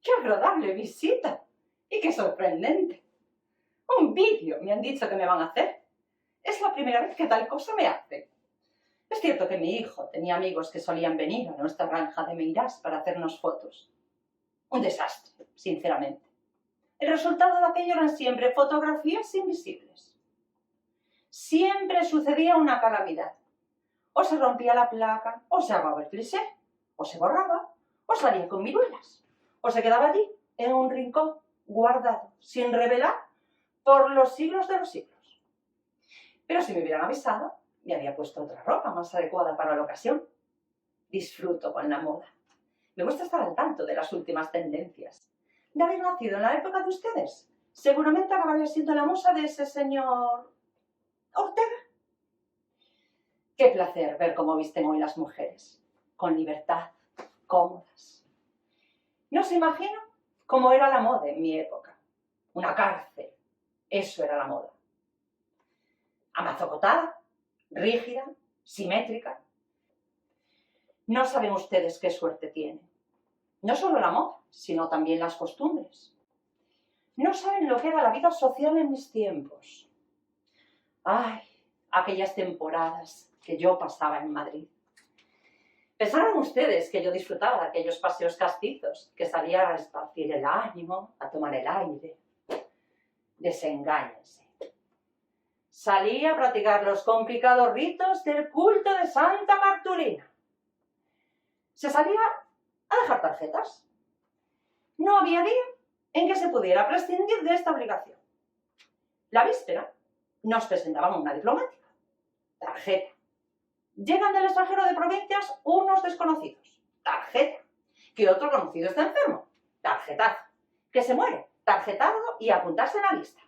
¡Qué agradable visita! ¡Y qué sorprendente! Un vídeo me han dicho que me van a hacer. Es la primera vez que tal cosa me hacen. Es cierto que mi hijo tenía amigos que solían venir a nuestra granja de Meirás para hacernos fotos. Un desastre, sinceramente. El resultado de aquello eran siempre fotografías invisibles. Siempre sucedía una calamidad. O se rompía la placa, o se ahogaba el cliché, o se borraba, o salía con viruelas, o se quedaba allí, en un rincón, guardado, sin revelar, por los siglos de los siglos. Pero si me hubieran avisado, me había puesto otra ropa más adecuada para la ocasión. Disfruto con la moda. Me gusta estar al tanto de las últimas tendencias. De haber nacido en la época de ustedes, seguramente acabaría siendo la musa de ese señor Ortega. Qué placer ver cómo visten hoy las mujeres, con libertad, cómodas. No se imagina cómo era la moda en mi época. Una cárcel, eso era la moda. Amazocotada, rígida, simétrica. No saben ustedes qué suerte tienen. No solo la moda, sino también las costumbres. No saben lo que era la vida social en mis tiempos. ¡Ay! Aquellas temporadas que yo pasaba en Madrid. Pensaron ustedes que yo disfrutaba de aquellos paseos castizos, que salía a esparcir el ánimo, a tomar el aire. Desengáñense. Salí a practicar los complicados ritos del culto de Santa Marturina. Se salía a dejar tarjetas. No había día en que se pudiera prescindir de esta obligación. La víspera nos presentaban una diplomática. Tarjeta. Llegan del extranjero de provincias unos desconocidos. Tarjeta. Que otro conocido está enfermo. Tarjetazo. Que se muere. Tarjetado y apuntarse en la lista.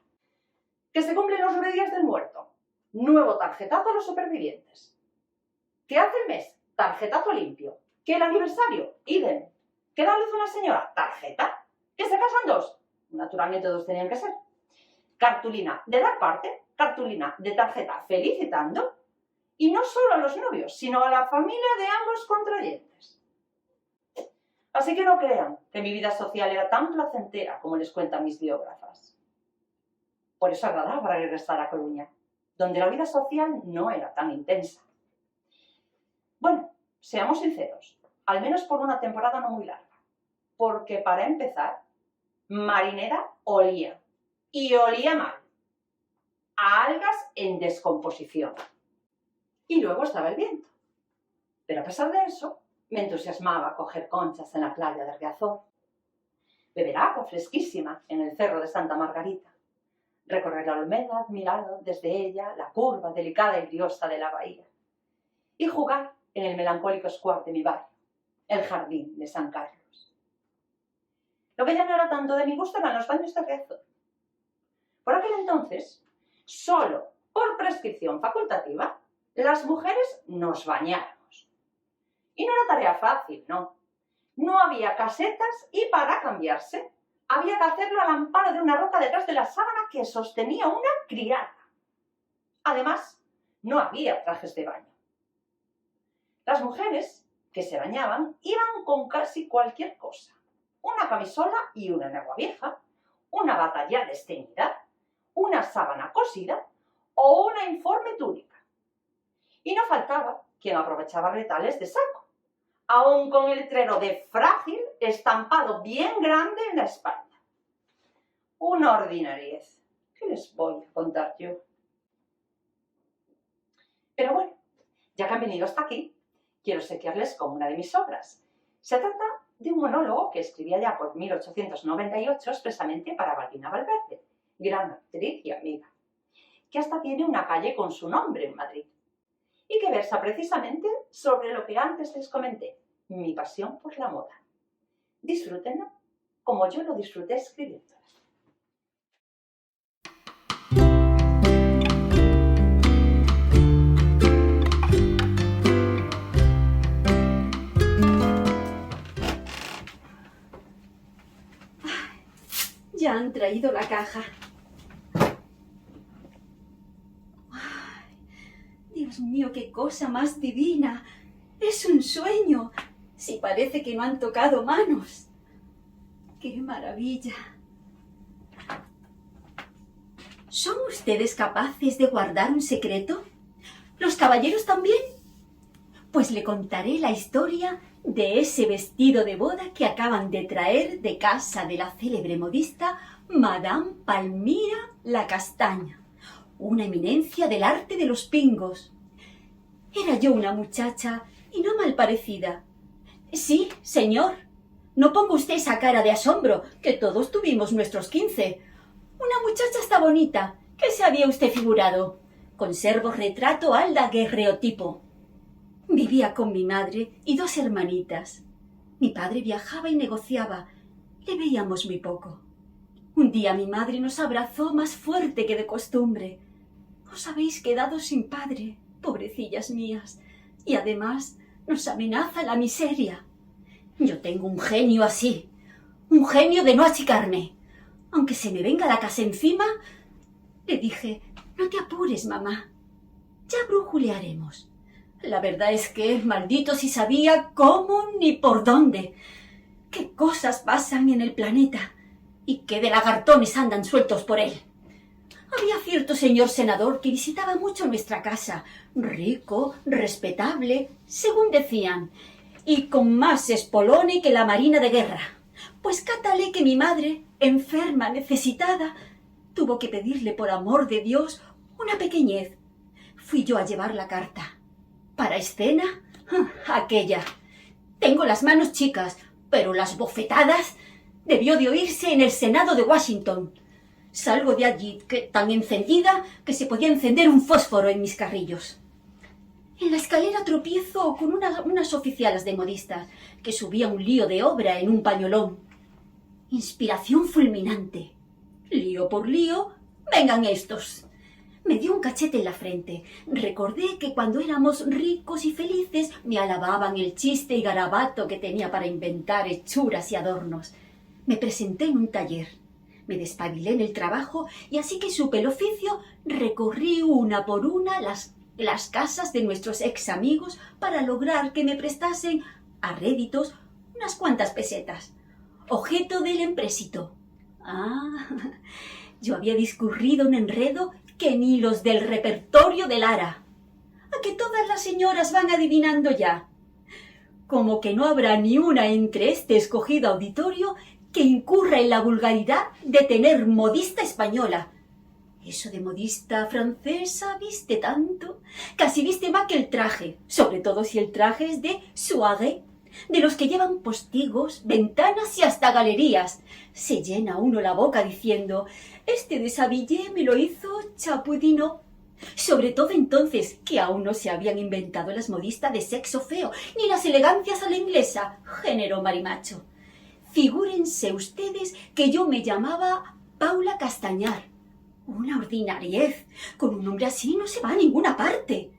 Que se cumplen los 9 días del muerto. Nuevo tarjetazo a los supervivientes. Que hace el mes. Tarjetazo limpio. Que el aniversario. Idem. Que da luz una señora. Tarjeta. Que se casan dos. Naturalmente dos tenían que ser. Cartulina de dar parte. Cartulina de tarjeta felicitando. Y no solo a los novios, sino a la familia de ambos contrayentes. Así que no crean que mi vida social era tan placentera como les cuentan mis biógrafas. Por eso agradaba regresar a Coruña, donde la vida social no era tan intensa. Bueno, seamos sinceros, al menos por una temporada no muy larga, porque para empezar, Marinera olía, y olía mal, a algas en descomposición. Y luego estaba el viento. Pero a pesar de eso, me entusiasmaba coger conchas en la playa de Riazor, beber agua fresquísima en el cerro de Santa Margarita, recorrer la Olmeda admirado desde ella la curva delicada y briosa de la bahía, y jugar en el melancólico square de mi barrio, el jardín de San Carlos. Lo que ya no era tanto de mi gusto eran los baños de Riazor. Por aquel entonces, solo por prescripción facultativa, las mujeres nos bañábamos. Y no era tarea fácil, no. No había casetas y para cambiarse había que hacerlo al amparo de una roca detrás de la sábana que sostenía una criada. Además, no había trajes de baño. Las mujeres que se bañaban iban con casi cualquier cosa. Una camisola y una enagua vieja, una bata ya desteñida, una sábana cosida o una informe túnica. Y no faltaba quien aprovechaba retales de saco, aun con el letrero de frágil estampado bien grande en la espalda. Una ordinariez. ¿Qué les voy a contar yo? Pero bueno, ya que han venido hasta aquí, quiero obsequiarles con una de mis obras. Se trata de un monólogo que escribía ya por 1898 expresamente para Martina Valverde, gran actriz y amiga, que hasta tiene una calle con su nombre en Madrid, y que versa precisamente sobre lo que antes les comenté, mi pasión por la moda. Disfrútenla como yo lo disfruté escribiendo. Ya han traído la caja. ¡Ay! Dios mío, qué cosa más divina. Es un sueño. Si parece que no han tocado manos. ¡Qué maravilla! ¿Son ustedes capaces de guardar un secreto? ¿Los caballeros también? Pues le contaré la historia de ese vestido de boda que acaban de traer de casa de la célebre modista Madame Palmira la Castaña, una eminencia del arte de los pingos. Era yo una muchacha y no mal parecida. Sí, señor. No ponga usted esa cara de asombro, que todos tuvimos nuestros 15. Una muchacha está bonita. ¿Qué se había usted figurado? Conservo retrato al daguerreotipo. Vivía con mi madre y 2 hermanitas. Mi padre viajaba y negociaba. Le veíamos muy poco. Un día mi madre nos abrazó más fuerte que de costumbre. Os habéis quedado sin padre, pobrecillas mías, y además nos amenaza la miseria. Yo tengo un genio así, un genio de no achicarme. Aunque se me venga la casa encima, le dije, no te apures, mamá, ya brujulearemos. La verdad es que, maldito si sabía cómo ni por dónde. ¿Qué cosas pasan en el planeta? ¿Y qué de lagartones andan sueltos por él? Había cierto señor senador que visitaba mucho nuestra casa, rico, respetable, según decían, y con más espolone que la marina de guerra. Pues catale que mi madre, enferma, necesitada, tuvo que pedirle por amor de Dios una pequeñez. Fui yo a llevar la carta. ¿Para escena? Aquella. Tengo las manos chicas, pero las bofetadas debió de oírse en el Senado de Washington. Salgo de allí tan encendida que se podía encender un fósforo en mis carrillos. En la escalera tropiezo con unas oficialas de modistas que subía un lío de obra en un pañolón. Inspiración fulminante. Lío por lío, vengan estos. Me dio un cachete en la frente. Recordé que cuando éramos ricos y felices me alababan el chiste y garabato que tenía para inventar hechuras y adornos. Me presenté en un taller. Me despabilé en el trabajo y así que supe el oficio, recorrí una por una las casas de nuestros ex amigos para lograr que me prestasen a réditos unas cuantas pesetas. Objeto del empréstito. Yo había discurrido un enredo que ni los del repertorio de Lara. ¿A que todas las señoras van adivinando ya? Como que no habrá ni una entre este escogido auditorio que incurra en la vulgaridad de tener modista española. Eso de modista francesa viste tanto, casi viste más que el traje, sobre todo si el traje es de soirée, de los que llevan postigos, ventanas y hasta galerías. Se llena uno la boca diciendo, este deshabillé me lo hizo Chapoudinot. Sobre todo entonces, que aún no se habían inventado las modistas de sexo feo, ni las elegancias a la inglesa, género marimacho. Figúrense ustedes que yo me llamaba Paula Castañar. Una ordinariez. Con un nombre así no se va a ninguna parte.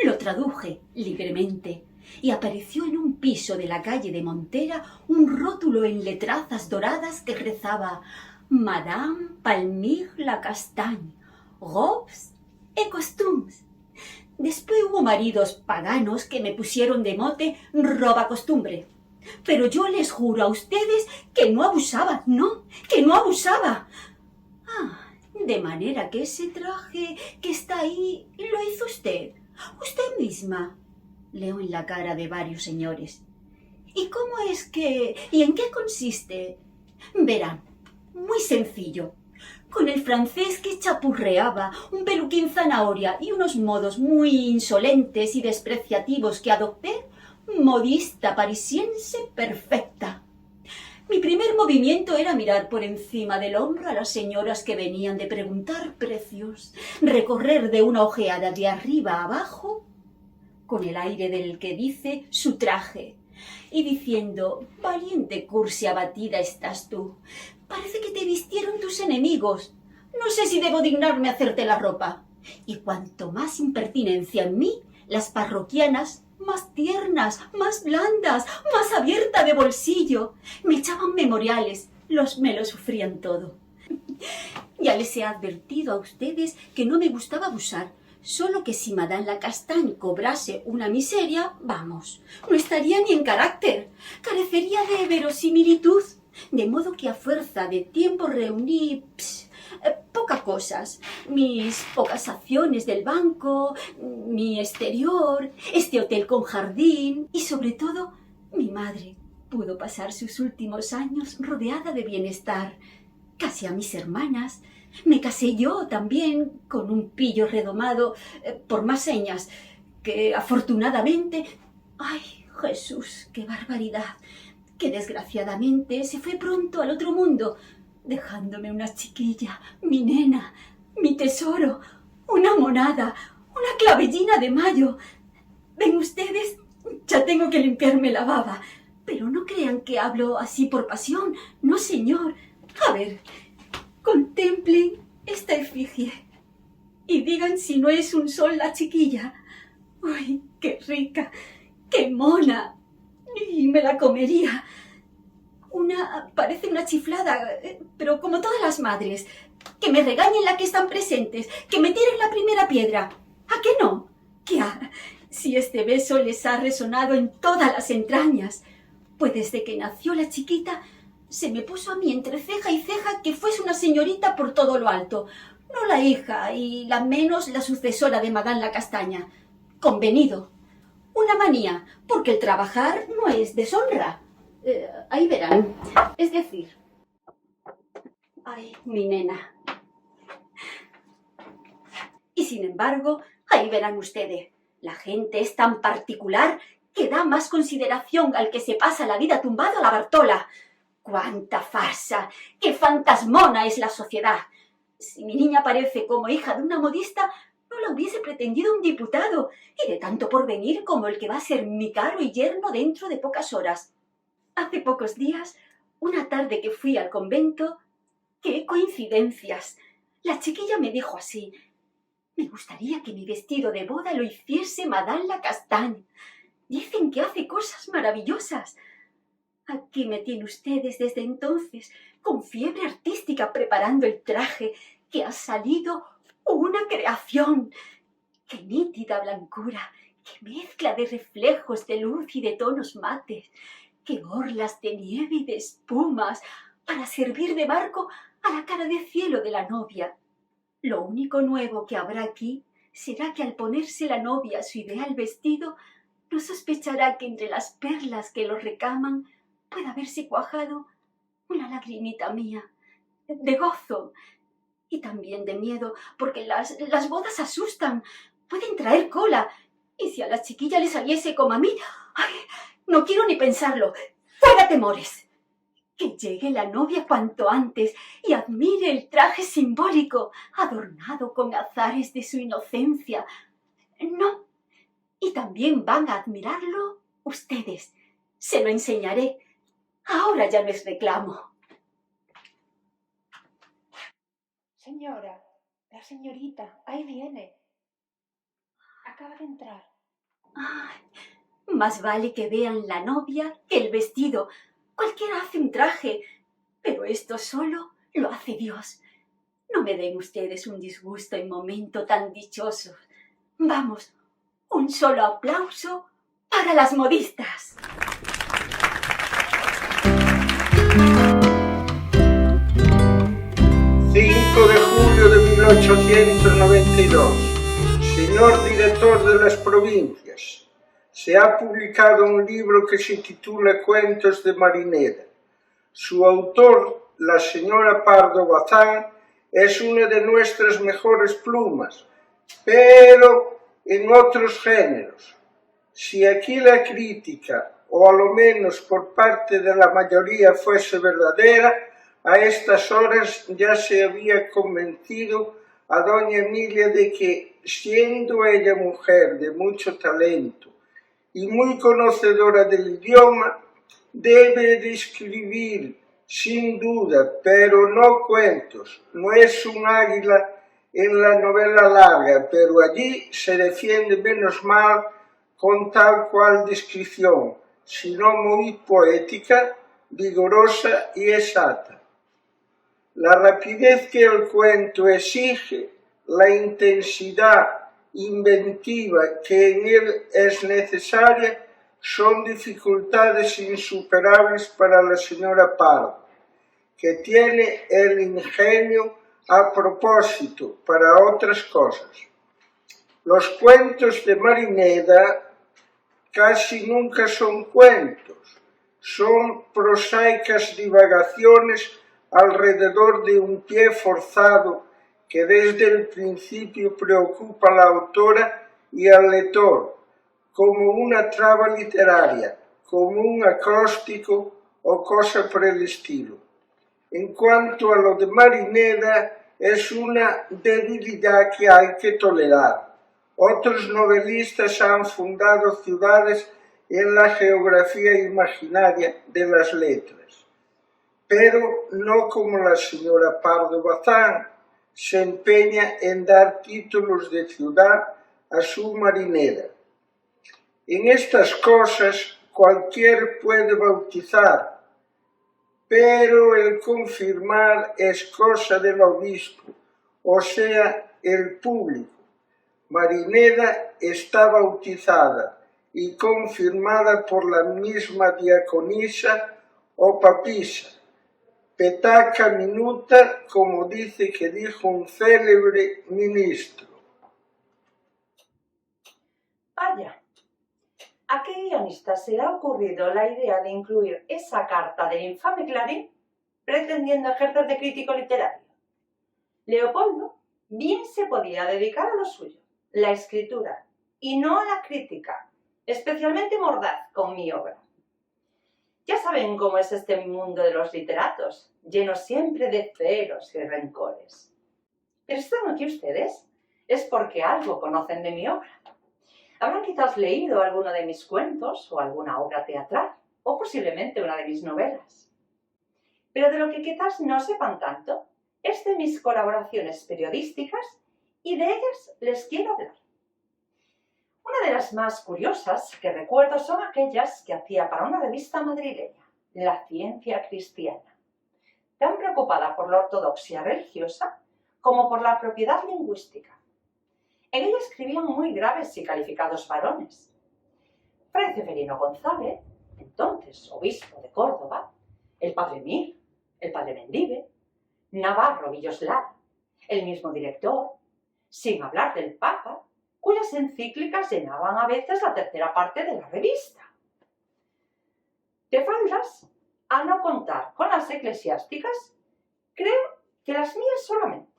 Lo traduje libremente y apareció en un piso de la calle de Montera un rótulo en letrazas doradas que rezaba Madame Palmira la Castagne, robes et costumes. Después hubo maridos paganos que me pusieron de mote roba costumbre. Pero yo les juro a ustedes que no abusaba, no, que no abusaba. De manera que ese traje que está ahí lo hizo usted misma. Leo en la cara de varios señores. ¿Y cómo es que... y en qué consiste? Verán, muy sencillo. Con el francés que chapurreaba, un peluquín zanahoria y unos modos muy insolentes y despreciativos que adopté, modista parisiense perfecta. Mi primer movimiento era mirar por encima del hombro a las señoras que venían de preguntar precios, recorrer de una ojeada de arriba a abajo, con el aire del que dice su traje, y diciendo, valiente cursia abatida estás tú, parece que te vistieron tus enemigos, no sé si debo dignarme a hacerte la ropa. Y cuanto más impertinencia en mí, las parroquianas, más tiernas, más blandas, más abierta de bolsillo, me echaban memoriales, me lo sufrían todo. Ya les he advertido a ustedes que no me gustaba abusar, solo que si Madame la Castagne cobrase una miseria, vamos, no estaría ni en carácter, carecería de verosimilitud, de modo que a fuerza de tiempo reuní pocas cosas, mis pocas acciones del banco, mi exterior, este hotel con jardín y sobre todo mi madre pudo pasar sus últimos años rodeada de bienestar. Casé a mis hermanas, me casé yo también con un pillo redomado por más señas, que afortunadamente... ¡Ay, Jesús, qué barbaridad! Que desgraciadamente se fue pronto al otro mundo, dejándome una chiquilla, mi nena, mi tesoro, una monada, una clavellina de mayo. ¿Ven ustedes? Ya tengo que limpiarme la baba. Pero no crean que hablo así por pasión. No, señor. A ver, contemplen esta efigie y digan si no es un sol la chiquilla. ¡Uy, qué rica! ¡Qué mona! Y me la comería. Parece una chiflada, pero como todas las madres. Que me regañen la que están presentes, que me tiren la primera piedra. ¿A qué no? ¿Qué ha? Si este beso les ha resonado en todas las entrañas. Pues desde que nació la chiquita, se me puso a mí entre ceja y ceja que fuese una señorita por todo lo alto. No la hija y la menos la sucesora de Madame la Castaña. Convenido. Una manía, porque el trabajar no es deshonra. Ahí verán. Es decir... Ay, mi nena. Y sin embargo, ahí verán ustedes. La gente es tan particular que da más consideración al que se pasa la vida tumbado a la Bartola. ¡Cuánta farsa! ¡Qué fantasmona es la sociedad! Si mi niña parece como hija de una modista, no la hubiese pretendido un diputado, y de tanto porvenir como el que va a ser mi caro y yerno dentro de pocas horas. Hace pocos días, una tarde que fui al convento, ¡qué coincidencias! La chiquilla me dijo así: me gustaría que mi vestido de boda lo hiciese Madame la Castagne. Dicen que hace cosas maravillosas. Aquí me tiene ustedes desde entonces, con fiebre artística, preparando el traje, que ha salido una creación. ¡Qué nítida blancura! ¡Qué mezcla de reflejos de luz y de tonos mates! ¡Qué orlas de nieve y de espumas para servir de marco a la cara de cielo de la novia! Lo único nuevo que habrá aquí será que al ponerse la novia su ideal vestido, no sospechará que entre las perlas que lo recaman pueda haberse cuajado una lagrimita mía, de gozo y también de miedo, porque las bodas asustan, pueden traer cola, y si a la chiquilla le saliese como a mí, ¡ay! No quiero ni pensarlo. ¡Fuera temores! Que llegue la novia cuanto antes y admire el traje simbólico, adornado con azares de su inocencia. No, y también van a admirarlo ustedes. Se lo enseñaré. Ahora ya les reclamo. Señora, la señorita, ahí viene. Acaba de entrar. Ay, más vale que vean la novia que el vestido. Cualquiera hace un traje, pero esto solo lo hace Dios. No me den ustedes un disgusto en momento tan dichoso. Vamos, un solo aplauso para las modistas. De julio de 1892. Señor director de las provincias, se ha publicado un libro que se titula Cuentos de Marinera. Su autor, la señora Pardo Bazán, es una de nuestras mejores plumas, pero en otros géneros. Si aquí la crítica, o a lo menos por parte de la mayoría, fuese verdadera, a estas horas ya se había convencido a doña Emilia de que, siendo ella mujer de mucho talento y muy conocedora del idioma, debe de escribir sin duda, pero no cuentos. No es un águila en la novela larga, pero allí se defiende menos mal con tal cual descripción, sino muy poética, vigorosa y exacta. La rapidez que el cuento exige, la intensidad inventiva que en él es necesaria, son dificultades insuperables para la señora Pardo, que tiene el ingenio a propósito para otras cosas. Los cuentos de Marineda casi nunca son cuentos, son prosaicas divagaciones alrededor de un pie forzado que desde el principio preocupa a la autora y al lector, como una traba literaria, como un acróstico o cosa por el estilo. En cuanto a lo de Marineda, es una debilidad que hay que tolerar. Otros novelistas han fundado ciudades en la geografía imaginaria de las letras, pero no como la señora Pardo Bazán se empeña en dar títulos de ciudad a su Marineda. En estas cosas cualquier puede bautizar, pero el confirmar es cosa del obispo, o sea, el público. Marineda está bautizada y confirmada por la misma diaconisa o papisa, petaca minuta, como dice que dijo un célebre ministro. Vaya, ¿a qué guionista se le ha ocurrido la idea de incluir esa carta del infame Clarín pretendiendo ejercer de crítico literario? Leopoldo bien se podía dedicar a lo suyo, la escritura, y no a la crítica, especialmente mordaz con mi obra. Ya saben cómo es este mundo de los literatos, lleno siempre de celos y rencores. Pero si están aquí ustedes, es porque algo conocen de mi obra. Habrán quizás leído alguno de mis cuentos o alguna obra teatral, o posiblemente una de mis novelas. Pero de lo que quizás no sepan tanto es de mis colaboraciones periodísticas y de ellas les quiero hablar. Una de las más curiosas que recuerdo son aquellas que hacía para una revista madrileña, La Ciencia Cristiana, tan preocupada por la ortodoxia religiosa como por la propiedad lingüística. En ella escribían muy graves y calificados varones. Fray Ceferino González, entonces obispo de Córdoba, el padre Mir, el padre Mendive, Navarro Villoslad, el mismo director, sin hablar del Papa, cuyas encíclicas llenaban a veces la tercera parte de la revista. De faldas, a no contar con las eclesiásticas, creo que las mías solamente.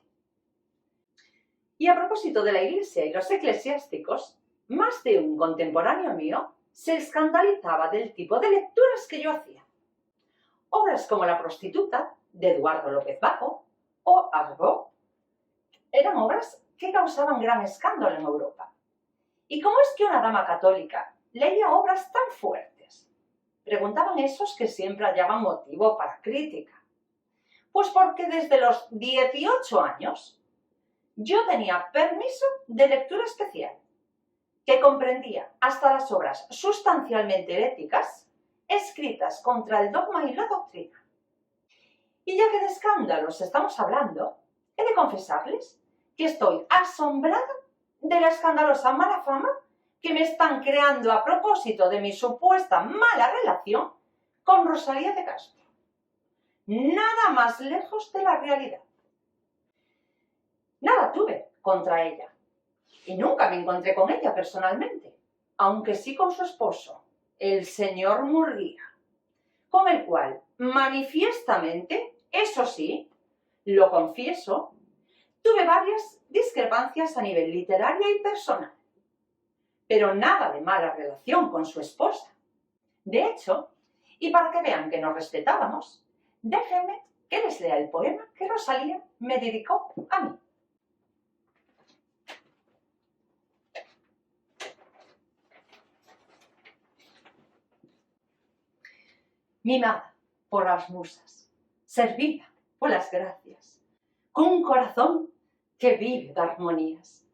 Y a propósito de la Iglesia y los eclesiásticos, más de un contemporáneo mío se escandalizaba del tipo de lecturas que yo hacía. Obras como La prostituta, de Eduardo López Bajo, o Argo, eran obras que causaban gran escándalo en Europa. ¿Y cómo es que una dama católica leía obras tan fuertes? Preguntaban esos que siempre hallaban motivo para crítica. Pues porque desde los 18 años yo tenía permiso de lectura especial, que comprendía hasta las obras sustancialmente heréticas escritas contra el dogma y la doctrina. Y ya que de escándalos estamos hablando, he de confesarles que estoy asombrada de la escandalosa mala fama que me están creando a propósito de mi supuesta mala relación con Rosalía de Castro. Nada más lejos de la realidad. Nada tuve contra ella, y nunca me encontré con ella personalmente, aunque sí con su esposo, el señor Murguía, con el cual manifiestamente, eso sí, lo confieso, tuve varias discrepancias a nivel literario y personal, pero nada de mala relación con su esposa. De hecho, y para que vean que nos respetábamos, déjenme que les lea el poema que Rosalía me dedicó a mí. Mimada por las musas, servida por las gracias, con un corazón que vive de armonías.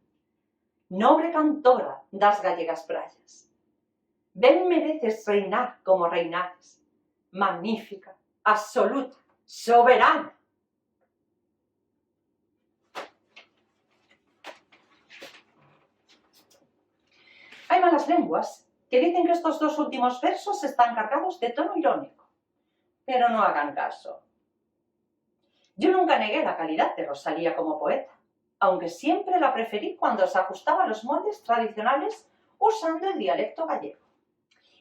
Noble cantora das gallegas praias, ben mereces reinar como reinares, magnífica, absoluta, soberana. Hay malas lenguas que dicen que estos dos últimos versos están cargados de tono irónico, pero no hagan caso. Yo nunca negué la calidad de Rosalía como poeta, aunque siempre la preferí cuando se ajustaba a los moldes tradicionales usando el dialecto gallego.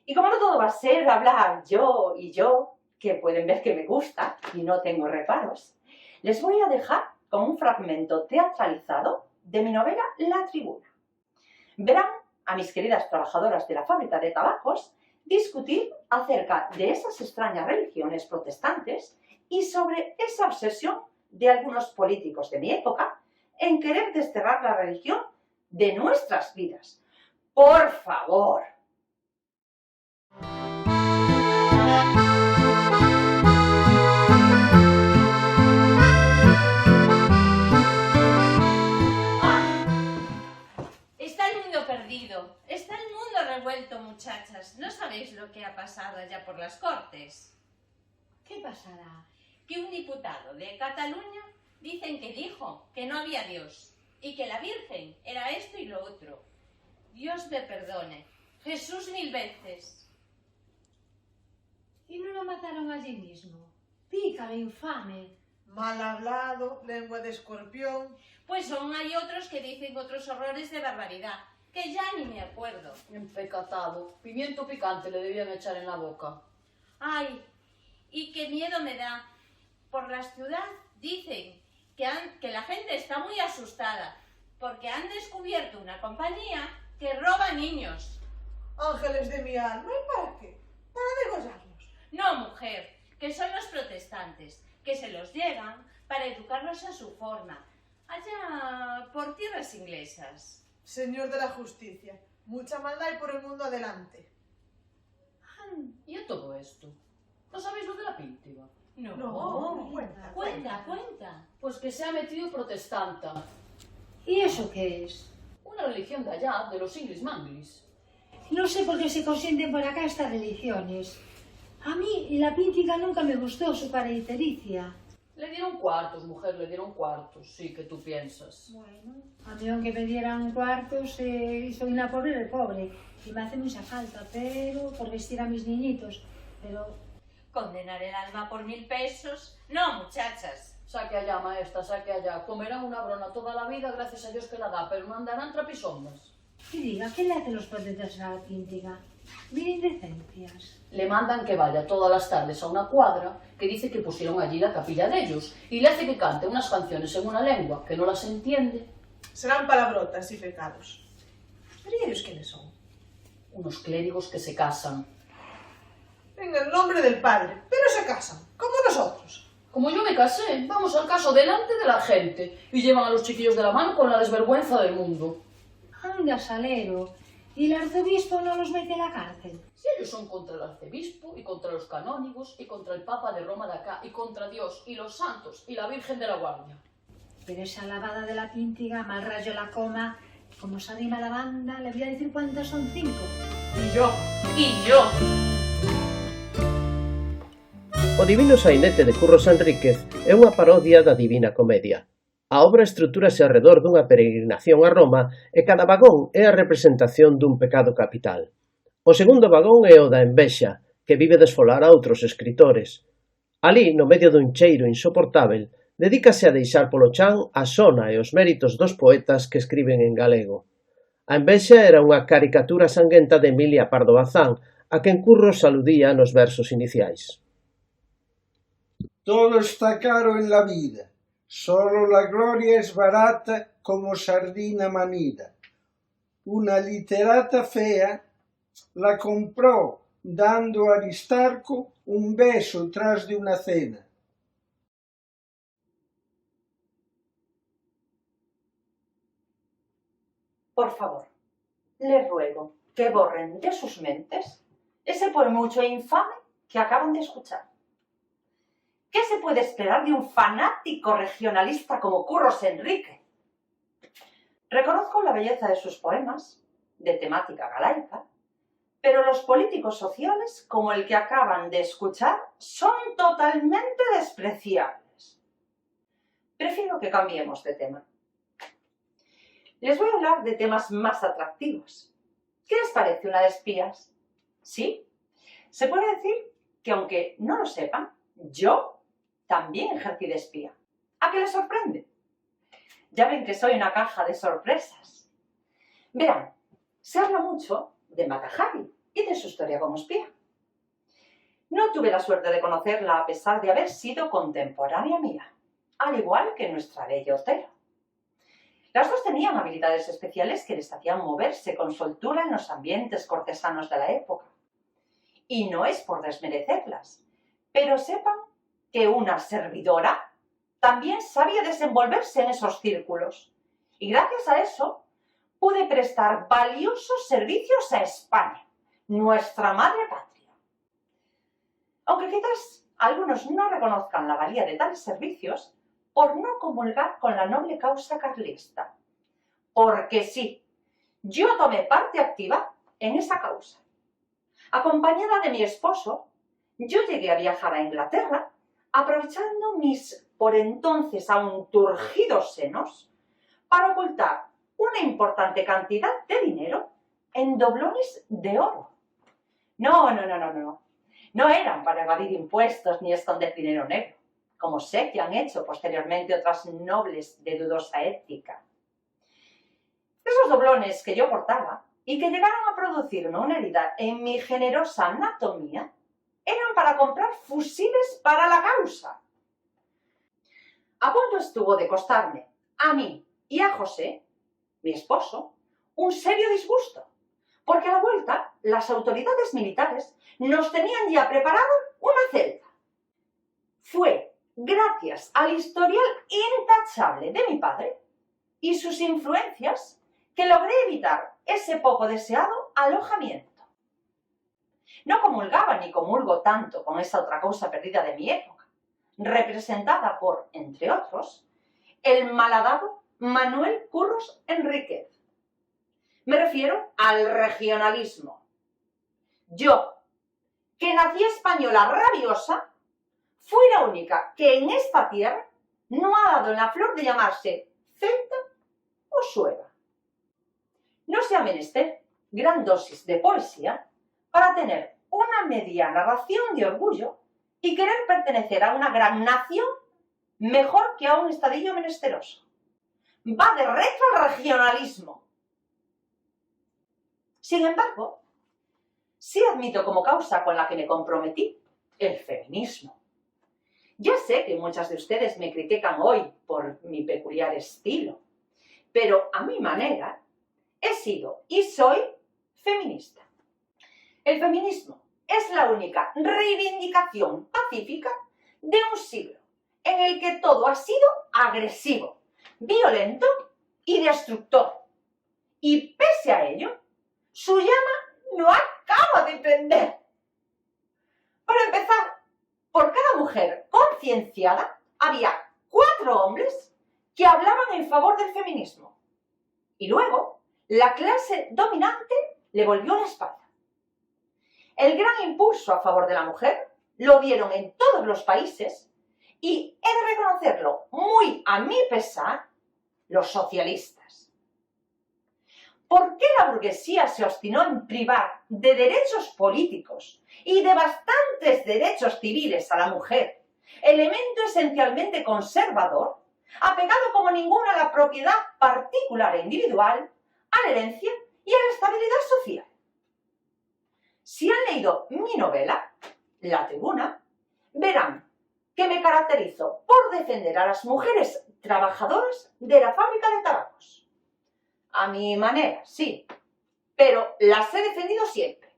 Y como no todo va a ser hablar yo y yo, que pueden ver que me gusta y no tengo reparos, les voy a dejar con un fragmento teatralizado de mi novela La Tribuna. Verán a mis queridas trabajadoras de la fábrica de tabacos discutir acerca de esas extrañas religiones protestantes y sobre esa obsesión de algunos políticos de mi época en querer desterrar la religión de nuestras vidas. ¡Por favor! Está el mundo perdido, está el mundo revuelto, muchachas. ¿No sabéis lo que ha pasado allá por las Cortes? ¿Qué pasará? Que un diputado de Cataluña dicen que dijo que no había Dios y que la Virgen era esto y lo otro. Dios me perdone. Jesús 1000 veces. ¿Y no lo mataron allí mismo? Pícaro, infame. Mal hablado, lengua de escorpión. Pues aún hay otros que dicen otros horrores de barbaridad, que ya ni me acuerdo. Empecatado. Pimiento picante le debían echar en la boca. Ay, y qué miedo me da. Por la ciudad dicen que la gente está muy asustada porque han descubierto una compañía que roba niños. Ángeles de mi alma, ¿y para qué? Para degollarlos. No, mujer, que son los protestantes, que se los llevan para educarlos a su forma, allá por tierras inglesas. Señor de la justicia, mucha maldad hay por el mundo adelante. ¿Y a todo esto? ¿No sabéis lo de la píntiga? No, cuenta. Cuenta. Pues que se ha metido protestanta. ¿Y eso qué es? Una religión de allá, de los English Manglis. No sé por qué se consienten por acá estas religiones. A mí la píntica nunca me gustó su caractericia. Le dieron cuartos, mujer, le dieron cuartos. Sí, que tú piensas. Bueno, a mí aunque me dieran cuartos, soy una pobre y me hace mucha falta, pero por vestir a mis niñitos. Pero ¿Condenar el alma por 1000 pesos? No, muchachas. Saque allá, maestra, saque allá. Comerán una brona toda la vida, gracias a Dios que la da, pero no andarán trapisondas. y diga, ¿qué le hacen los protestantes a la píntica? Mira indecencias. Le mandan que vaya todas las tardes a una cuadra que dice que pusieron allí la capilla de ellos y le hace que cante unas canciones en una lengua que no las entiende. Serán palabrotas y pecados. ¿Pero ¿y ellos quiénes son? Unos clérigos que se casan. En el nombre del Padre, pero se casan, como nosotros. Como yo me casé, vamos al caso delante de la gente y llevan a los chiquillos de la mano con la desvergüenza del mundo. Anda, salero. ¿Y el arzobispo no los mete en la cárcel? Si ellos son contra el arzobispo y contra los canónigos y contra el Papa de Roma de acá y contra Dios y los santos y la Virgen de la Guardia. Pero esa lavada de la píntiga, mal rayo la coma, como se anima la banda, le voy a decir cuántas son 5. Y yo. O Divino Sainete de Curros Enríquez é unha parodia da Divina Comedia. A obra estrutúrase arredor dunha peregrinación a Roma e cada vagón é a representación dun pecado capital. O segundo vagón é o da envexa, que vive desfolar a outros escritores. Alí, no medio dun cheiro insoportável, dedícase a deixar polo chan a sona e os méritos dos poetas que escriben en galego. A envexa era unha caricatura sanguenta de Emilia Pardo Bazán, a quen Curros aludía nos versos iniciais. Todo está caro en la vida, solo la gloria es barata como sardina manida. Una literata fea la compró dando a Aristarco un beso tras de una cena. Por favor, les ruego que borren de sus mentes ese poemucho infame que acaban de escuchar. ¿Qué se puede esperar de un fanático regionalista como Curros Enrique? Reconozco la belleza de sus poemas, de temática galaica, pero los políticos sociales, como el que acaban de escuchar, son totalmente despreciables. Prefiero que cambiemos de tema. Les voy a hablar de temas más atractivos. ¿Qué les parece una de espías? ¿Sí? Se puede decir que aunque no lo sepan, yo también ejercí de espía. ¿A qué les sorprende? Ya ven que soy una caja de sorpresas. Verán, se habla mucho de Mata Hari y de su historia como espía. No tuve la suerte de conocerla a pesar de haber sido contemporánea mía, al igual que nuestra bella Otero. Las dos tenían habilidades especiales que les hacían moverse con soltura en los ambientes cortesanos de la época. Y no es por desmerecerlas, pero sepan que una servidora también sabía desenvolverse en esos círculos. Y gracias a eso pude prestar valiosos servicios a España, nuestra madre patria. Aunque quizás algunos no reconozcan la valía de tales servicios por no comulgar con la noble causa carlista. Porque sí, yo tomé parte activa en esa causa. Acompañada de mi esposo, yo llegué a viajar a Inglaterra, aprovechando mis por entonces aún turgidos senos para ocultar una importante cantidad de dinero en doblones de oro. No eran para evadir impuestos ni esconder dinero negro, como sé que han hecho posteriormente otras nobles de dudosa ética. Esos doblones que yo portaba y que llegaron a producirme una herida en mi generosa anatomía eran para comprar fusiles para la causa. A punto estuvo de costarme a mí y a José, mi esposo, un serio disgusto, porque a la vuelta las autoridades militares nos tenían ya preparado una celda. Fue gracias al historial intachable de mi padre y sus influencias que logré evitar ese poco deseado alojamiento. No comulgaba ni comulgo tanto con esa otra causa perdida de mi época, representada por, entre otros, el malhadado Manuel Curros Enríquez. Me refiero al regionalismo. Yo, que nací española rabiosa, fui la única que en esta tierra no ha dado en la flor de llamarse celta o sueva. No sea menester gran dosis de poesía para tener una mediana ración de orgullo y querer pertenecer a una gran nación mejor que a un estadillo menesteroso. Va de retro al regionalismo. Sin embargo, sí admito como causa con la que me comprometí el feminismo. Ya sé que muchas de ustedes me critican hoy por mi peculiar estilo, pero a mi manera he sido y soy feminista. El feminismo es la única reivindicación pacífica de un siglo en el que todo ha sido agresivo, violento y destructor. Y pese a ello, su llama no acaba de prender. Para empezar, por cada mujer concienciada había 4 hombres que hablaban en favor del feminismo. Y luego, la clase dominante le volvió la espalda. El gran impulso a favor de la mujer lo dieron en todos los países y he de reconocerlo muy a mi pesar, los socialistas. ¿Por qué la burguesía se obstinó en privar de derechos políticos y de bastantes derechos civiles a la mujer, elemento esencialmente conservador, apegado como ninguna a la propiedad particular e individual, a la herencia y a la estabilidad social? Si han leído mi novela, La Tribuna, verán que me caracterizo por defender a las mujeres trabajadoras de la fábrica de tabacos. A mi manera, sí, pero las he defendido siempre.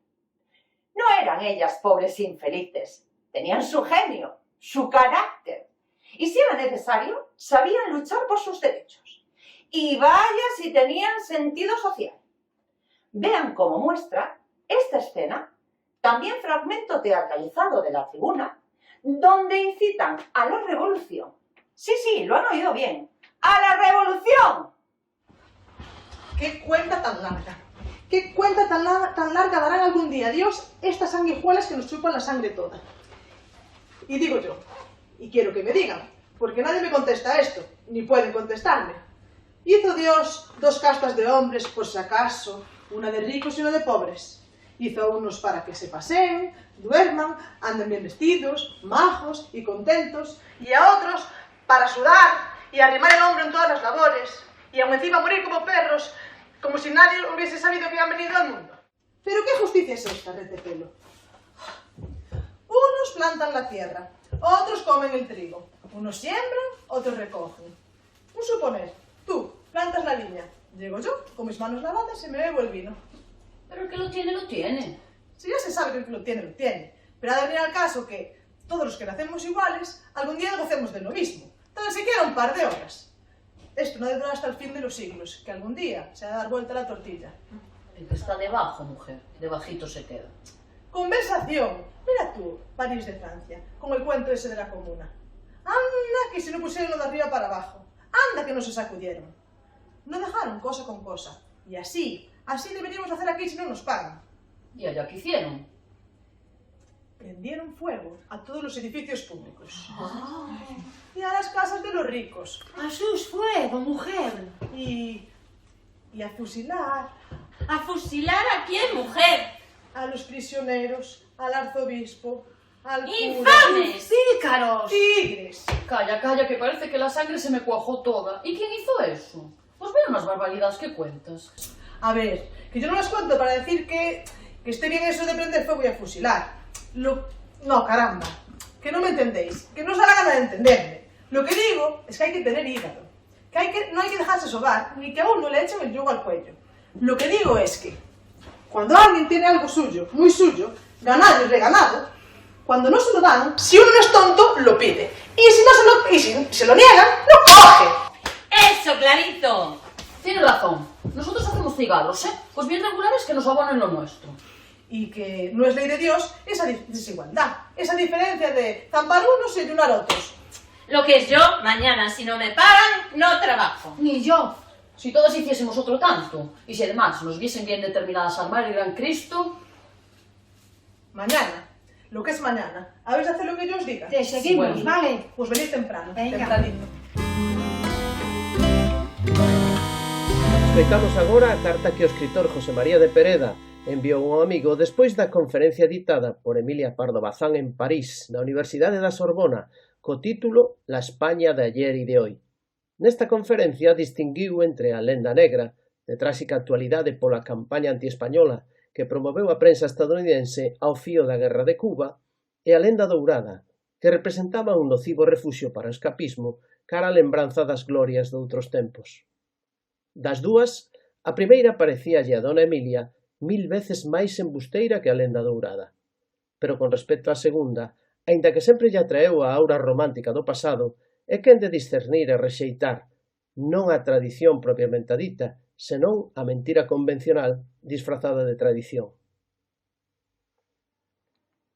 No eran ellas pobres infelices, tenían su genio, su carácter, y si era necesario, sabían luchar por sus derechos. Y vaya si tenían sentido social. Vean cómo muestra esta escena, también fragmento teatralizado de La Tribuna, donde incitan a la revolución. Sí, lo han oído bien. ¡A la revolución! ¡Qué cuenta tan larga! ¿Qué cuenta tan larga darán algún día, Dios, estas sanguijuelas que nos chupan la sangre toda? Y digo yo, y quiero que me digan, porque nadie me contesta esto, ni pueden contestarme. ¿Hizo Dios 2 castas de hombres, por si acaso, una de ricos y una de pobres. Hizo a unos para que se paseen, duerman, anden bien vestidos, majos y contentos, y a otros para sudar y arrimar el hombro en todas las labores, y aún encima morir como perros, como si nadie hubiese sabido que habían venido al mundo. ¿Pero qué justicia es esta, retepelo? Unos plantan la tierra, otros comen el trigo, unos siembran, otros recogen. Un suponer, tú plantas la viña, llego yo, con mis manos lavadas y me bebo el vino. Pero el que lo tiene, lo tiene. Si ya se sabe que el que lo tiene. Pero ha de venir al caso que todos los que nacemos iguales, algún día gocemos de lo mismo, tan siquiera un par de horas. Esto no ha de durar hasta el fin de los siglos, que algún día se ha de dar vuelta la tortilla. El que está debajo, mujer, debajito se queda. Conversación. Mira tú, París de Francia, con el cuento ese de la comuna. Anda que se no pusieron lo de arriba para abajo. Anda que no se sacudieron. No dejaron cosa con cosa. Y así deberíamos hacer aquí si no nos pagan. ¿Y allá qué hicieron? Prendieron fuego a todos los edificios públicos. Y a las casas de los ricos. A sus fuego, mujer. Y a fusilar ¿A fusilar a quién, mujer? a los prisioneros, al arzobispo, al cura. ¡Infames! ¡Pícaros! ¡Tigres! Calla, calla, que parece que la sangre se me cuajó toda. ¿Y quién hizo eso? Pues veo unas barbaridades que cuentas. A ver, que yo no las cuento para decir que esté bien eso de prender fuego y a fusilar. No, caramba, que no me entendéis, que no os da la gana de entenderme. Lo que digo es que hay que tener hígado, que no hay que dejarse sobar, ni que a uno le echen el yugo al cuello. Lo que digo es que cuando alguien tiene algo suyo, muy suyo, ganado y reganado, cuando no se lo dan, si uno no es tonto, lo pide. Y si se lo niegan, lo coge. ¡Eso, clarito! Tienes razón. Nosotros hacemos cigarros, ¿eh? Pues bien regulares que nos abonen lo nuestro. Y que no es ley de Dios esa desigualdad, esa diferencia de zampar unos y ayunar otros. Lo que es yo, mañana, si no me pagan, no trabajo. Ni yo. Si todas hiciésemos otro tanto, y si además nos viesen bien determinadas al mar y gran Cristo... Mañana, lo que es mañana, ¿habéis de hacer lo que yo os diga? Te seguimos, Bueno. vale. Pues venid temprano, Venga. tempranito. Escoitamos agora a carta que o escritor José María de Pereda enviou a un amigo despois da conferencia ditada por Emilia Pardo Bazán en París, na Universidade da Sorbona, co título La España de ayer e de hoy. Nesta conferencia distinguiu entre a lenda negra, de tráxica actualidade pola campaña antiespañola que promoveu a prensa estadounidense ao fío da Guerra de Cuba, e a lenda dourada, que representaba un nocivo refuxio para o escapismo cara a lembranza das glorias doutros tempos. Das dúas, a primeira parecíalle a dona Emilia 1000 veces máis embusteira que a lenda dourada. Pero con respecto á segunda, aínda que sempre lle atraeu a aura romántica do pasado, é quen de discernir e rexeitar non a tradición propiamente dita, senón a mentira convencional disfrazada de tradición.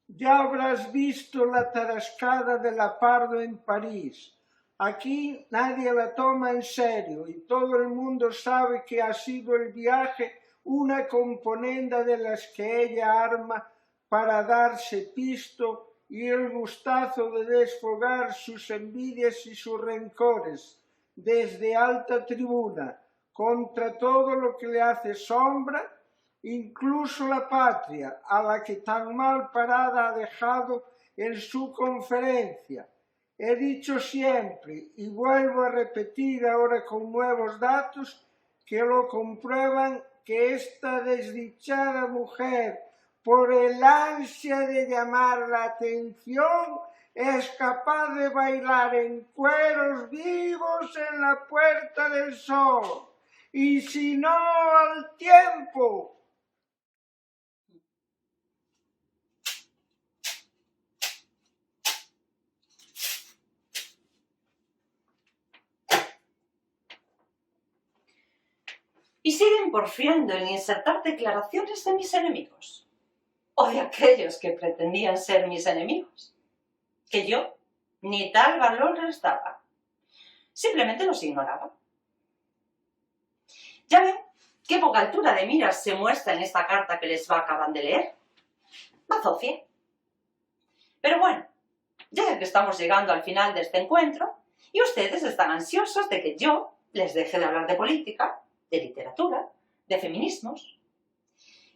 Ya habrás visto la tarascada de la Pardo en París. Aquí nadie la toma en serio y todo el mundo sabe que ha sido el viaje una componenda de las que ella arma para darse pisto y el gustazo de desfogar sus envidias y sus rencores desde alta tribuna contra todo lo que le hace sombra, incluso la patria, a la que tan mal parada ha dejado en su conferencia. He dicho siempre, y vuelvo a repetir ahora con nuevos datos, que lo comprueban, que esta desdichada mujer, por el ansia de llamar la atención, es capaz de bailar en cueros vivos en la Puerta del Sol. Y si no, al tiempo. Y siguen porfiando en insertar declaraciones de mis enemigos, o de aquellos que pretendían ser mis enemigos, que yo ni tal valor les daba, simplemente los ignoraba. Ya ven qué poca altura de miras se muestra en esta carta que les acaban de leer. Bazofia. Pero bueno, ya que estamos llegando al final de este encuentro, y ustedes están ansiosos de que yo les deje de hablar de política, de literatura, de feminismos,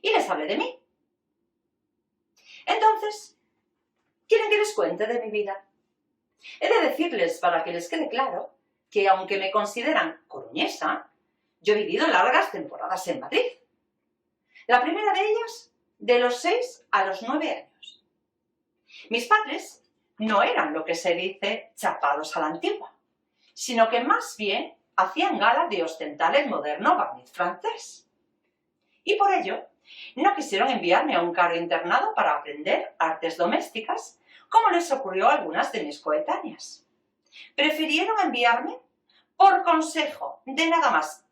y les hablé de mí. Entonces, ¿quieren que les cuente de mi vida? He de decirles, para que les quede claro, que aunque me consideran coruñesa, yo he vivido largas temporadas en Madrid. La primera de ellas, de los 6 a los 9 años. Mis padres no eran lo que se dice chapados a la antigua, sino que más bien hacían gala de ostentar el moderno barniz francés. Y por ello, no quisieron enviarme a un caro internado para aprender artes domésticas, como les ocurrió a algunas de mis coetáneas. Prefirieron enviarme por consejo de nada más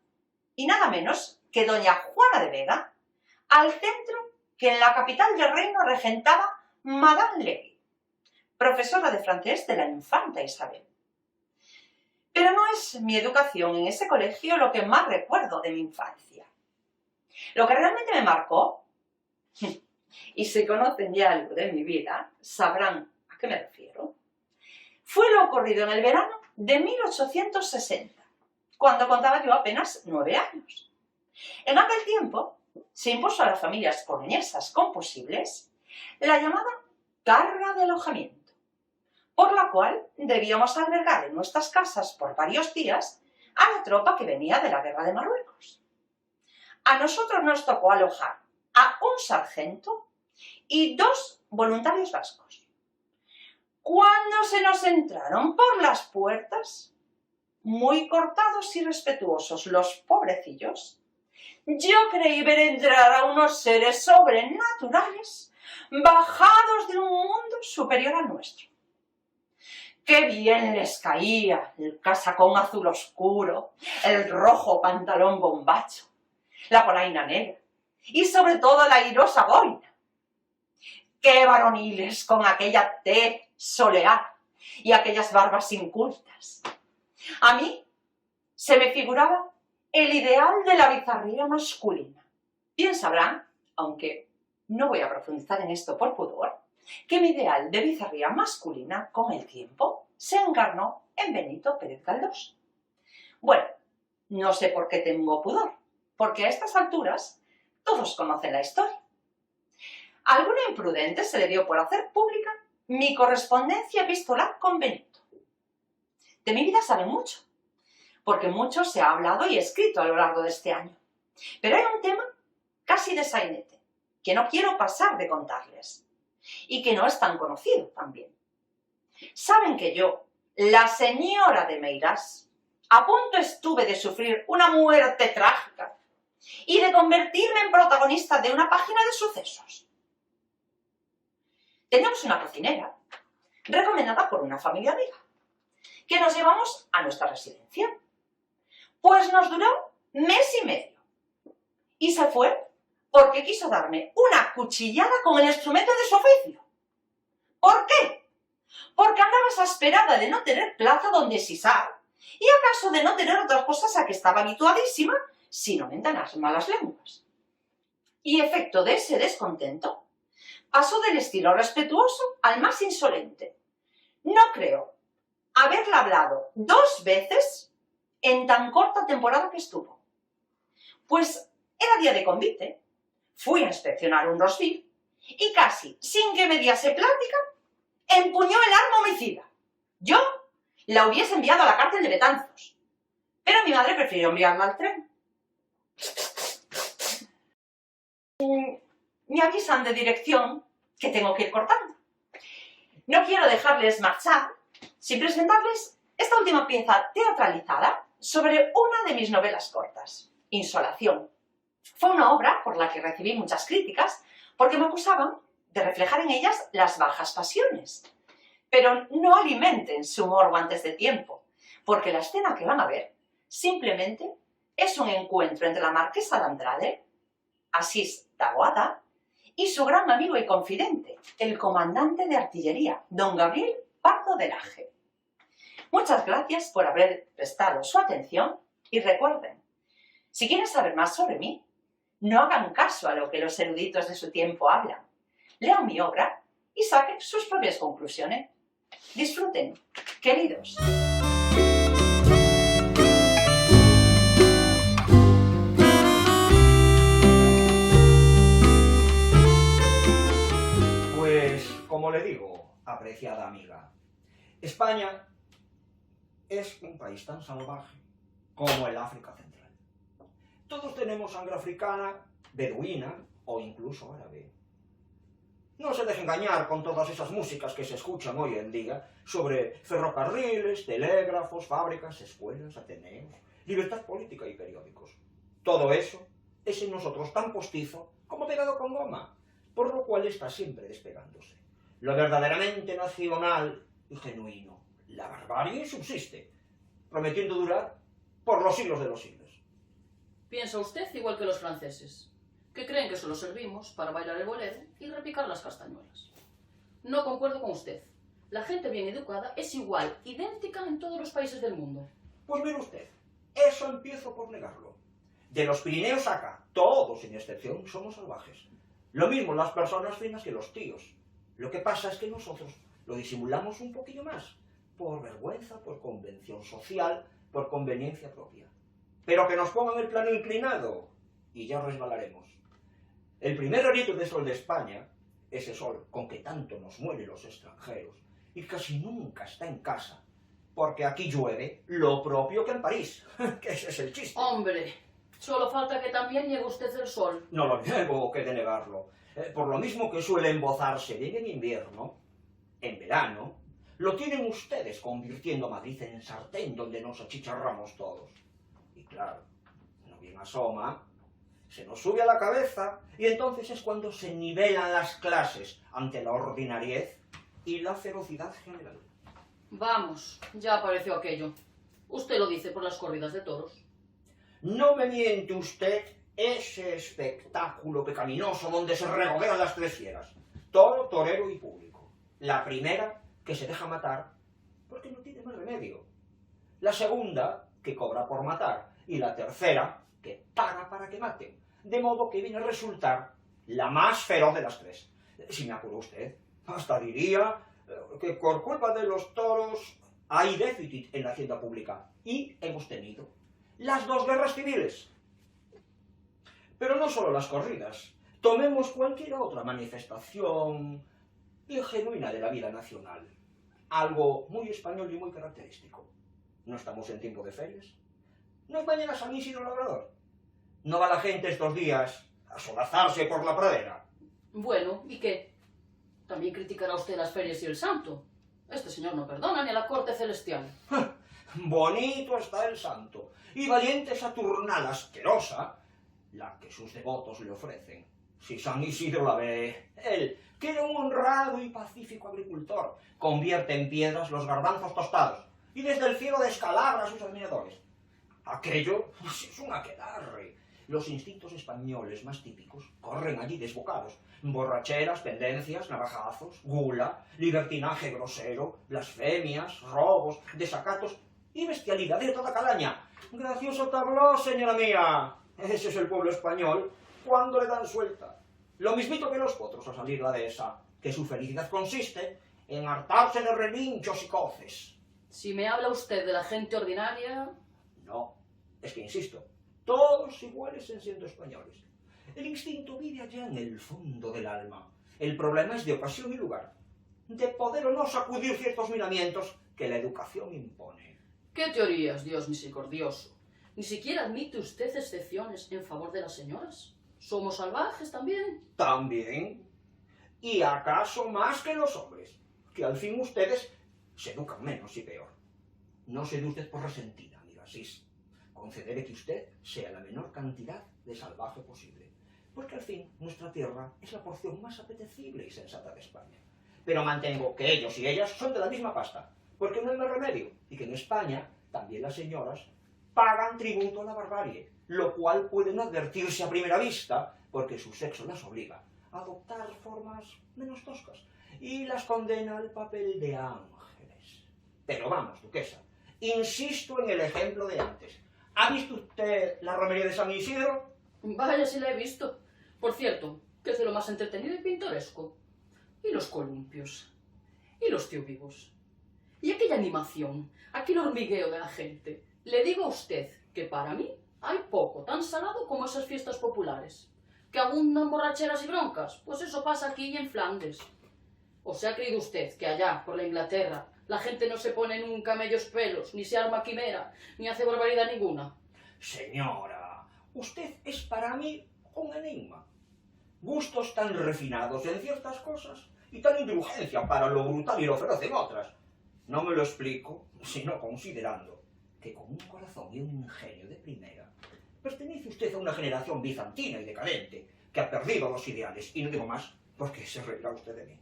y nada menos que doña Juana de Vega al centro que en la capital del reino regentaba Madame Lévy, profesora de francés de la infanta Isabel. Pero no es mi educación en ese colegio lo que más recuerdo de mi infancia. Lo que realmente me marcó, y si conocen ya algo de mi vida, sabrán a qué me refiero, fue lo ocurrido en el verano de 1860, cuando contaba yo apenas 9 años. En aquel tiempo se impuso a las familias coruñesas composibles la llamada carga de alojamiento, por la cual debíamos albergar en nuestras casas por varios días a la tropa que venía de la guerra de Marruecos. A nosotros nos tocó alojar a un sargento y 2 voluntarios vascos. Cuando se nos entraron por las puertas, muy cortados y respetuosos los pobrecillos, yo creí ver entrar a unos seres sobrenaturales bajados de un mundo superior al nuestro. ¡Qué bien les caía el casacón azul oscuro, el rojo pantalón bombacho, la polaina negra y sobre todo la airosa boina! ¡Qué varoniles con aquella tez soleada y aquellas barbas incultas! A mí se me figuraba el ideal de la bizarría masculina. Bien sabrán, aunque no voy a profundizar en esto por pudor, que mi ideal de bizarría masculina con el tiempo se encarnó en Benito Pérez Galdós. Bueno, no sé por qué tengo pudor, porque a estas alturas todos conocen la historia. A alguna imprudente se le dio por hacer pública mi correspondencia epistolar con Benito. De mi vida saben mucho, porque mucho se ha hablado y escrito a lo largo de este año. Pero hay un tema casi de sainete, que no quiero pasar de contarles, y que no es tan conocido también. Saben que yo, la señora de Meirás, a punto estuve de sufrir una muerte trágica y de convertirme en protagonista de una página de sucesos. Teníamos una cocinera, recomendada por una familia amiga, que nos llevamos a nuestra residencia. Pues nos duró 1 mes y medio. Y se fue porque quiso darme una cuchillada con el instrumento de su oficio. ¿Por qué? Porque andaba exasperada de no tener plaza donde sisar y acaso de no tener otras cosas a que estaba habituadísima, si no mentan las malas lenguas. Y efecto de ese descontento, pasó del estilo respetuoso al más insolente. No creo haberla hablado 2 veces en tan corta temporada que estuvo. Pues era día de convite, fui a inspeccionar un rosbif y casi sin que me diese plática, empuñó el arma homicida. Yo la hubiese enviado a la cárcel de Betanzos, pero mi madre prefirió enviarla al tren. Me avisan de dirección que tengo que ir cortando. No quiero dejarles marchar sin presentarles esta última pieza teatralizada sobre una de mis novelas cortas, Insolación. Fue una obra por la que recibí muchas críticas porque me acusaban de reflejar en ellas las bajas pasiones. Pero no alimenten su morbo antes de tiempo, porque la escena que van a ver simplemente es un encuentro entre la marquesa de Andrade, Asís Taboada, y su gran amigo y confidente, el comandante de artillería, don Gabriel Pardo de Laje. Muchas gracias por haber prestado su atención y recuerden, si quieren saber más sobre mí, no hagan caso a lo que los eruditos de su tiempo hablan. Lean mi obra y saquen sus propias conclusiones. Disfruten, queridos. Como le digo, apreciada amiga, España es un país tan salvaje como el África Central. Todos tenemos sangre africana, beduina o incluso árabe. No se deje engañar con todas esas músicas que se escuchan hoy en día sobre ferrocarriles, telégrafos, fábricas, escuelas, ateneos, libertad política y periódicos. Todo eso es en nosotros tan postizo como pegado con goma, por lo cual está siempre despegándose. Lo verdaderamente nacional y genuino, la barbarie, subsiste, prometiendo durar por los siglos de los siglos. Piensa usted igual que los franceses, que creen que solo servimos para bailar el bolero y repicar las castañuelas. No concuerdo con usted. La gente bien educada es igual, idéntica en todos los países del mundo. Pues mire usted, eso empiezo por negarlo. De los Pirineos acá, todos sin excepción somos salvajes. Lo mismo las personas finas que los tíos. Lo que pasa es que nosotros lo disimulamos un poquillo más, por vergüenza, por convención social, por conveniencia propia. Pero que nos pongan el plano inclinado y ya resbalaremos. El primer rito de sol de España, ese sol con que tanto nos mueren los extranjeros, y casi nunca está en casa, porque aquí llueve lo propio que en París, que ese es el chiste. Hombre, solo falta que también niegue usted el sol. No lo niego, que de negarlo. Por lo mismo que suele embozarse bien en invierno, en verano, lo tienen ustedes convirtiendo Madrid en sartén donde nos achicharramos todos. Y claro, no bien asoma, se nos sube a la cabeza y entonces es cuando se nivelan las clases ante la ordinariez y la ferocidad general. Vamos, ya apareció aquello. Usted lo dice por las corridas de toros. No me miente usted ese espectáculo pecaminoso donde se regodean las tres fieras, toro, torero y público. La primera, que se deja matar porque no tiene más remedio. La segunda, que cobra por matar. Y la tercera, que paga para que maten. De modo que viene a resultar la más feroz de las tres. Si me apura usted, hasta diría que por culpa de los toros hay déficit en la hacienda pública. Y hemos tenido las dos guerras civiles. Pero no solo las corridas. Tomemos cualquier otra manifestación genuina de la vida nacional. Algo muy español y muy característico. No estamos en tiempo de ferias. No es mañana San Isidro Labrador. No va la gente estos días a solazarse por la pradera. Bueno, ¿y qué? También criticará usted las ferias y el santo. Este señor no perdona ni a la corte celestial. Bonito está el santo, y valiente Saturnal asquerosa, la que sus devotos le ofrecen. Si San Isidro la ve, él, que era un honrado y pacífico agricultor, convierte en piedras los garbanzos tostados, y desde el cielo descalabra a sus admiradores. Aquello es un aquelarre. Los instintos españoles más típicos corren allí desbocados. Borracheras, pendencias, navajazos, gula, libertinaje grosero, blasfemias, robos, desacatos y bestialidad de toda calaña. Gracioso tabló, señora mía. Ese es el pueblo español cuando le dan suelta. Lo mismito que los potros a salir la dehesa, que su felicidad consiste en hartarse de relinchos y coces. Si me habla usted de la gente ordinaria... No, es que insisto, todos iguales en siendo españoles. El instinto vive allá en el fondo del alma. El problema es de ocasión y lugar, de poder o no sacudir ciertos miramientos que la educación impone. ¿Qué teorías, Dios misericordioso? ¿Ni siquiera admite usted excepciones en favor de las señoras? ¿Somos salvajes también? También. ¿Y acaso más que los hombres? Que al fin ustedes se educan menos y peor. No se dé usted por resentida, amiga Asís. Concederé que usted sea la menor cantidad de salvaje posible. Porque al fin nuestra tierra es la porción más apetecible y sensata de España. Pero mantengo que ellos y ellas son de la misma pasta, porque no hay más remedio, y que en España también las señoras pagan tributo a la barbarie, lo cual puede no advertirse a primera vista, porque su sexo las obliga a adoptar formas menos toscas, y las condena al papel de ángeles. Pero vamos, duquesa, insisto en el ejemplo de antes. ¿Ha visto usted la romería de San Isidro? Vaya si la he visto. Por cierto, que es de lo más entretenido y pintoresco. Y los columpios. Y los tío vivos. Y aquella animación, aquel hormigueo de la gente. Le digo a usted que para mí hay poco tan salado como esas fiestas populares. Que abundan borracheras y broncas, pues eso pasa aquí y en Flandes. ¿O se ha creído usted que allá, por la Inglaterra, la gente no se pone nunca mellos pelos, ni se arma quimera, ni hace barbaridad ninguna? Señora, usted es para mí un enigma. Gustos tan refinados en ciertas cosas y tan indulgencia para lo brutal y lo feroz en otras. No me lo explico, sino considerando que con un corazón y un ingenio de primera, pertenece usted a una generación bizantina y decadente que ha perdido los ideales, y no digo más porque se reirá usted de mí.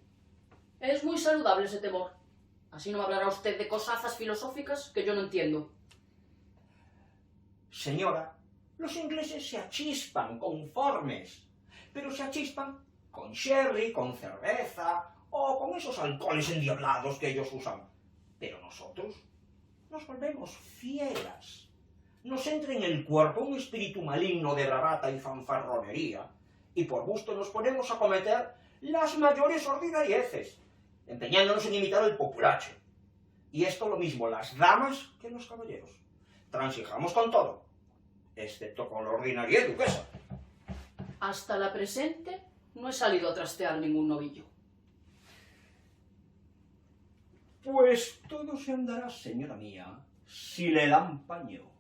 Es muy saludable ese temor. Así no me hablará usted de cosazas filosóficas que yo no entiendo. Señora, los ingleses se achispan conformes, pero se achispan con sherry, con cerveza o con esos alcoholes endiablados que ellos usan. Pero nosotros nos volvemos fieras. Nos entra en el cuerpo un espíritu maligno de bravata y fanfarronería, y por gusto nos ponemos a cometer las mayores ordinarieces, empeñándonos en imitar el populacho. Y esto lo mismo las damas que los caballeros. Transijamos con todo, excepto con la ordinaria duquesa. Hasta la presente no he salido a trastear ningún novillo. Pues todo se andará, señora mía, si le dan paño.